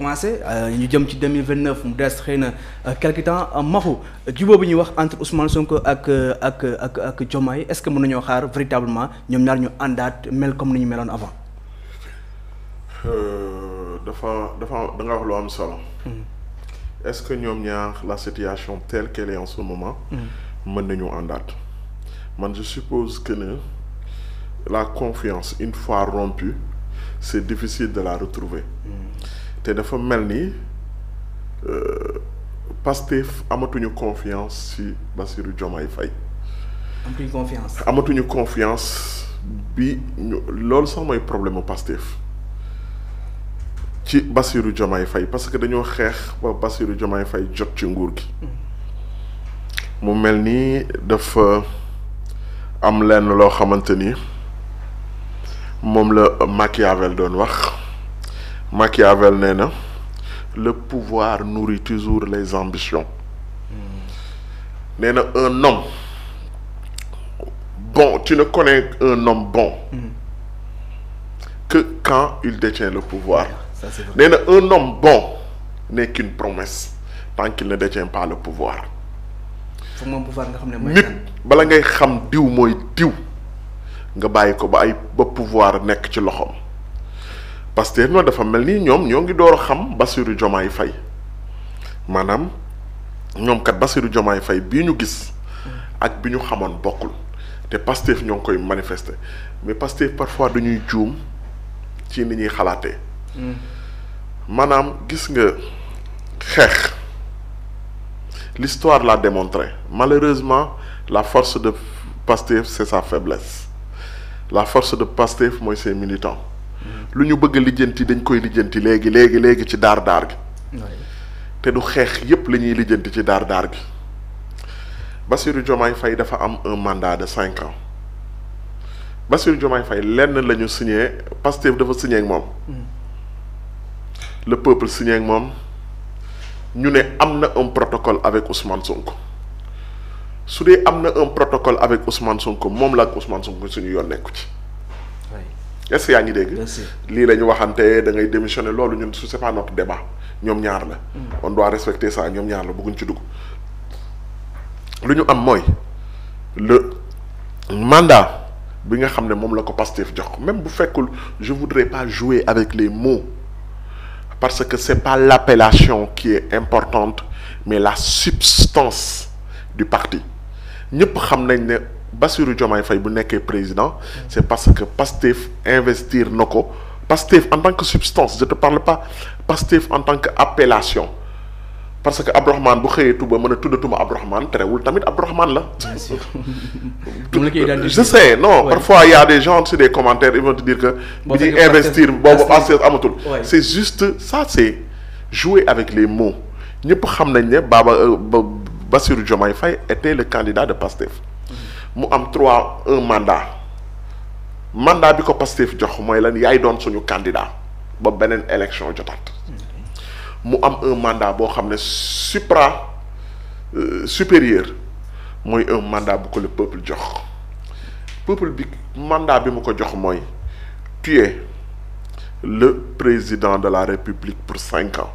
commencé ñu jëm ci 2029 mu des xëy na quelque temps Mafou jubóo bi ñuy wax entre Ousmane Sonko ak Diomaye est-ce que mën nañoo xaar véritablement ñoom ñaar ñu àndaat mel comme ni ñu meloon avant. da nga wax lu am solo. Est-ce que ñoom ñaar la situation telle qu'elle est en ce moment. mën nañu àndaat. man je suppose que ne la confiance une fois rompue c'est difficile de la retrouver. te dafa mel ni Pastef amatuñu confiance ci Bassirou Diomaye Faye. amatuñu confiance bi loolu sax mooy problème mu Pastef ci Bassirou Diomaye Faye parce que dañoo xeex ba Bassirou Diomaye Faye jot ci nguur gi. mu mel ni dafa am lenn loo xamante ni moom la Machiavel doon wax Machiavel nee na le pouvoir nourrit toujours les ambitions. nee na un homme bon tu ne connais un homme bon que quand il détient le pouvoir. nee na un homme bon n'est qu'une promesse tant qu'il ne détient pas le pouvoir. foog moom pouvoir nga xam ne mooy nit bala ngay xam diw mooy diw nga bàyyi ko ba pouvoir nekk ci loxoom parce que noonu dafa mel ni ñoom ñoo ngi door a xam Bassirou Diomaye Faye maanaam ñoom kat Bassirou Diomaye Faye bii ñu gis ak bi ñu xamoon bokkul te Pastef ñoo ngi koy manifester mais Pastef parfois dañuy juum ci ni ñuy xalaatee. maanaam gis nga xeex. L'histoire l'a démontré. Malheureusement, la force de Pastef, c'est sa faiblesse. La force de Pastef, mooy ses militants. lu ñu bëgg a lijjanti dañ koy lijjanti léegi ci daar gi. te du xeex yépp la ñuy lijjanti ci daar gi. Bassirou Diomaye Faye dafa am un mandat de 5 ans. Bassirou Diomaye Faye lenn la ñu signé Pastef dafa signé ak moom. Le peuple signé ak moom. ñu ne am na un protocole avec Ousmane Sonko su dee am na un protocole avec Ousmane Sonko moom la ak Ousmane Sonko suñu yoon nekku ci. est-ce que yaa ngi dégg. lii la ñu waxante da ngay démissionner loolu ñun c'est pas notre débat ñoom ñaar la. on doit respecter ça ñoom ñaar la bëgguñ ci dugg. lu ñu am mooy le mandat bi nga xam ne moom la ko Pastef jox même bu fekkul je voudrais pas jouer avec les mots. Parce que c'est pas l'appellation qui est importante mais la substance du parti ñëpp xam nañ ne Bassirou Diomaye Faye bu nekkee président c'est parce que Pastef investir na ko Pastef en tant que substance je te parle pas Pastef en tant que appellation parce que Abdourahmane bu xëyee tuba mën a tuddatuma Abdourahmane terewul tamit Abdourahmane la. je sais non parfois il y a des gens sur des commentaires ils vont te dire que bi ñuy investir boobu Pastef amatul. c'est juste ça c'est jouer avec les mots ñëpp xam nañ ne Bassirou Diomaye Faye était le candidat de Pastef mu am un mandat bi ko Pastef jox mooy lan yaay doon suñu candidat ba beneen élection jotaat. mu am un mandat boo xam ne supérieur mooy un mandat bu ko le peuple jox peuple bi mandat bi mu ko jox mooy tu es le président de la République pour 5 ans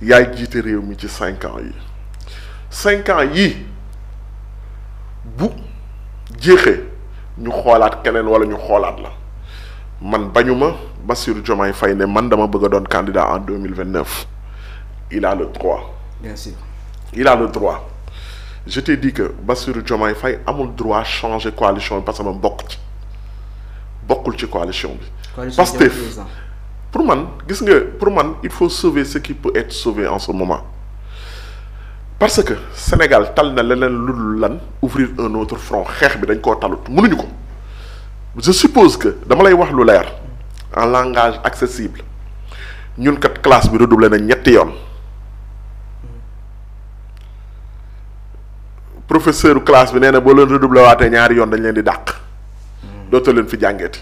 yaay jiite réew mi ci 5 ans yi 5 ans yi bu jeexee ñu xoolaat keneen wala ñu xoolaat la man bañuma Bassirou Diomaye Faye ne man dama bëgg a doon candidat en 2029 il a le droit. Bien sûr. il a le droit je t'ai dit que Bassirou Diomaye Faye amul droit changer coalition bi parce que man bokkul ci coalition bi. Pastef pour man gis nga pour man il faut sauver ce qui peut être sauvé en ce moment parce que Sénégal tal na leneen lu dul lan ouvrir un autre front xeex bi dañ koo talut mënuñu ko je suppose que dama lay wax lu leer. en langage accessible ñun kat classe bi redoublé na 3 yoon professeur classe bi nee na boo leen redoublé waatee 2 yoon dañ leen di dàq dootoo leen fi jàngeeti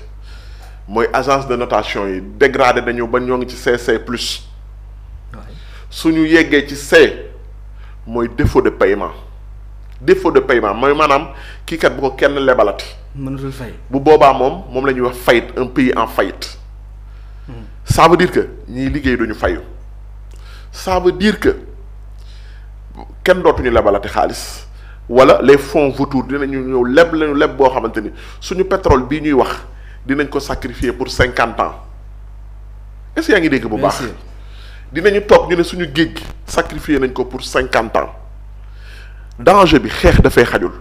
mooy agence de notation yi dégradé nañu ba ñoo ngi ci CC plus suñu yeggee ci C mooy défaut de paiement mooy maanaam kii kat bu ko kenn lebalati mënatul fay bu boobaa moom la ñuy wax faillite un pays en faillite ça veut dire que ñiy liggéey duñu fayu ça veut dire que kenn dootuñu lebalati xaalis wala les fonds vautours dinañu ñëw leb lañu leb boo xamante ni suñu pétrole bii ñuy wax dinañ ko sacrifier pour 50 ans est-ce que yaa ngi dégg bu baax dinañu toog ñu ne suñu géej gi sacrifier nañ ko pour 50 ans danger bi xeex dafay xajul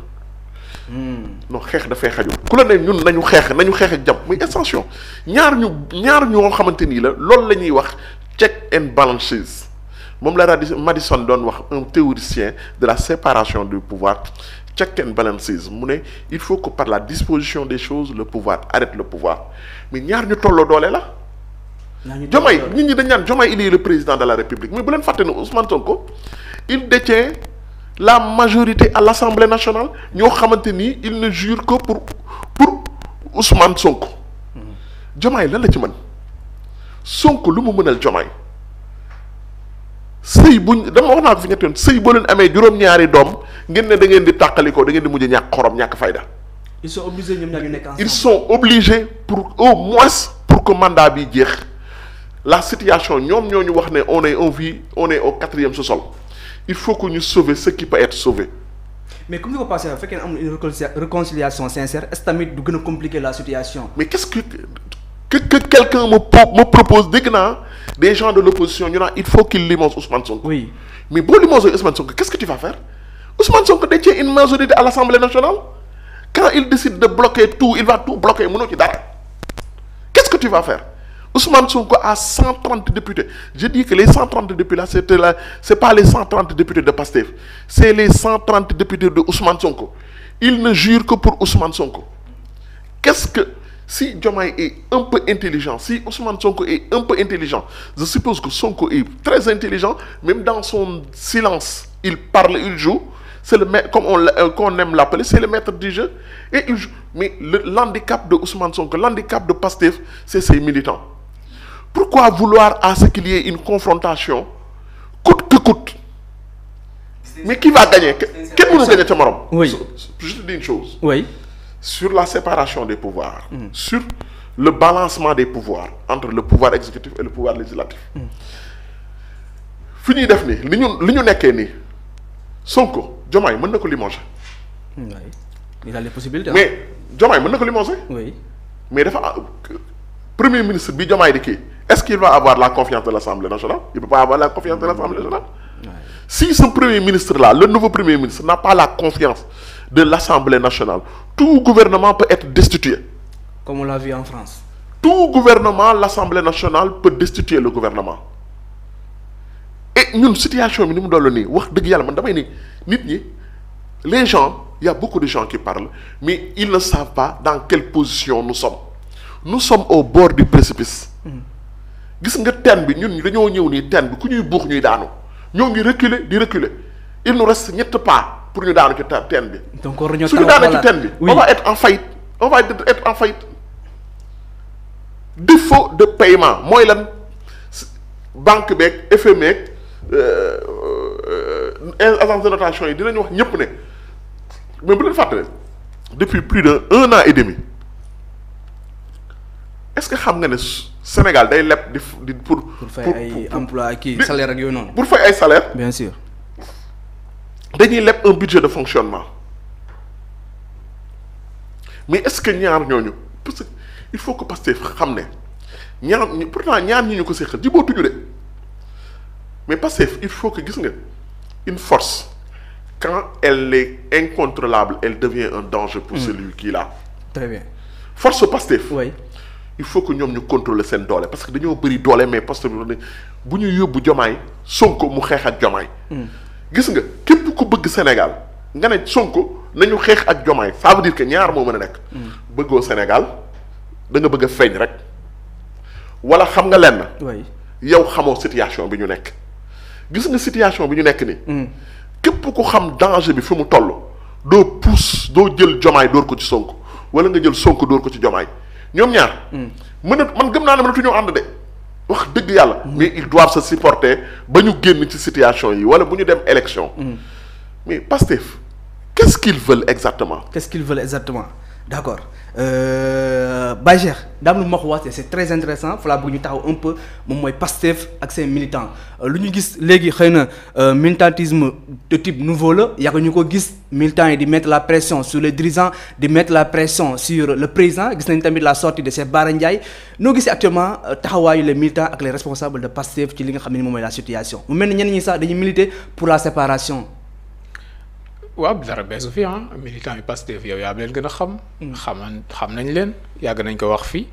non xeex dafay xajul ku la ne ñun nañu xeex ak jàmm muy extension ñaar ñoo xamante nii la loolu la ñuy wax check and balances moom la Madison doon wax un théoricien de la séparation du pouvoir check and balances mu ne il faut que par la disposition des choses le pouvoir arrête le pouvoir mais ñaar ñu tolloo doole la Diomaye nit ñi dañ naan Diomaye il est le président de la République mais bu leen fàtte ne Ousmane Sonko il détient la majorité à l'Assemblée nationale ñoo xamante ni il ne jure que pour Ousmane Sonko Diomaye lan la ci mën Sonko lu mu mënal Diomaye sëy buñ dama wax naa ko fi ñetti yoon sëy boo leen amee juróom-ñaari doom ngeen ne da ngeen di tàqalikoo da ngeen di mujj ñàkk xorom ñàkk fayda. ils sont obligés ñoom ñaar ñu nekk ensemble. ils sont obligés pour au moins pour que mandat bi jeex la situation ñoom ñoo ñu wax ne on est au 4e sous-sol il faut que ñu sauver ce qui peut être sauvé. mais comme ni ko passé bu fekkee ne amul une réconciliation sincère est-ce tamit du gën a compliquer la situation. mais qu'est-ce que quelqu'un me propose dégg naa des gens de l'opposition ñu naan il faut qu'il limoge Ousmane Sonko. oui mais boo limogé Ousmane Sonko qu'est-ce que tu vas faire Ousmane Sonko détient une majorité à l'Assemblée nationale quand il décide de bloquer tout il va tout bloquer mënoo ci dara qu'est-ce que tu vas faire Ousmane Sonko a 130 députés je dis que les 130 députés là c'est pas les 130 députés de Pastef c'est les 130 députés de Ousmane Sonko il ne jure que pour Ousmane Sonko qu'est-ce que si Diomaye est un peu intelligent si Ousmane Sonko est un peu intelligent je suppose que Sonko est très intelligent même dans son silence il parle il joue c'est le maître comme qu'on aime l'appeler c'est le maître du jeu et il joue mais l'handicap de Ousmane Sonko l'handicap de Pastef c'est ses militants pourquoi vouloir à ce qu'il y ait une confrontation coûte que coûte mais qui va gagner kenn mënu gagner ca morom. oui je te dis une chose. oui. sur la séparation des pouvoirs. Sur le balancement des pouvoirs entre le pouvoir exécutif et le pouvoir législatif. fi ñuy def nii li ñu nekkee nii Sonko Diomaye mën na ko limoger. oui il a les possibilités. mais Diomaye mën na ko limoger. oui mais dafa premier ministre bi Diomaye di kii est-ce qu'il va avoir la confiance de l'Assemblée nationale il peut pas avoir la confiance de l'Assemblée nationale. Si ce premier ministre là le nouveau premier ministre n'a pas la confiance de l'Assemblée nationale tout gouvernement peut être destitué. comme on l'a vu en France. Tout gouvernement l'Assemblée nationale peut destituer le gouvernement et ñun situation bi ni mu doon nii wax dëgg yàlla man damay ni nit ñi les gens il y a beaucoup de gens qui parlent mais ils ne savent pas dans quelle position nous sommes au bord du précipice. gis nga teen bi ñun dañoo ñëw nii teen bi ku ñuy buux ñuy daanu ñoo ngi reculer di reculer il nous reste ñett pas pour ñu daanu ci teen bi. donc war nañoo suñu daanu ci teen bi. on va être en faillite défaut de paiement mooy lan banque beeg FMI ak agence de notation yi dinañu wax ñëpp ne mais bu leen fàttali depuis plus de 1 an et demi est-ce que xam nga ne Sénégal day leb di pour fay ay emploi kii salaire ak yooyu noonu. pour fay ay salaire bien sûr. dañuy leb un budget de fonctionnement mais est-ce que ñaar ñooñu parce que il faut que Pastef xam ne pourtant ñaar ñi ñu ko seqal jibootuñu de mais Pastef il faut que gis nga une force quand elle est incontrôlable elle devient un danger pour celui qui l'a. très bien. force Pastef. oui. il faut que ñoom ñu contrôler seen doole parce que dañoo bëri doole mais Pastef bu ñu yóbbu Diomaye Sonko mu xeex ak Diomaye. gis nga képp ku bëgg Sénégal nga ne Sonko nañu xeex ak Diomaye ça veut dire que ñaar moo mën a nekk. bëggoo Sénégal da nga bëgg a feeñ rek wala xam nga lenn. oui yow xamoo situation bi ñu nekk. gis nga situation bi ñu nekk nii. képp ku xam danger bi fi mu toll doo pousse doo jël Diomaye dóor ko ci Sonko wala nga jël Sonko dóor ko ci Diomaye ñoom ñaar. man gëm naa ne mënatuñoo ànd de. wax dëgg yàlla. mais ils doivent se supporter ba ñu génn ci situation yi wala bu ñu dem élection. mais Pastef qu'est-ce qu'ils veulent exactement. d'accord Baye Cheikh daam lu ma wax c'est très intéressant fa laa bëgg ñu taxaw un peu moom mooy Pastef ak ses militants lu ñu gis léegi xëy na militantisme de type nouveau la yàgg ñu ko gis militants yi di mettre la pression sur les dirigeants di mettre la pression sur le président gis nañ tamit la sortie de Cheikh Bara Ndiaye noo gis actuellement taxawaayu les militants ak les responsables de Pastef ci li nga xam ne moom mooy la situation mu mel ni ñenn ñi sax dañuy militer pour la séparation. waaw dara beesu fi militant yi Pastef yow yaa leen gën a xam. xam nañ leen yàgg nañ ko wax fii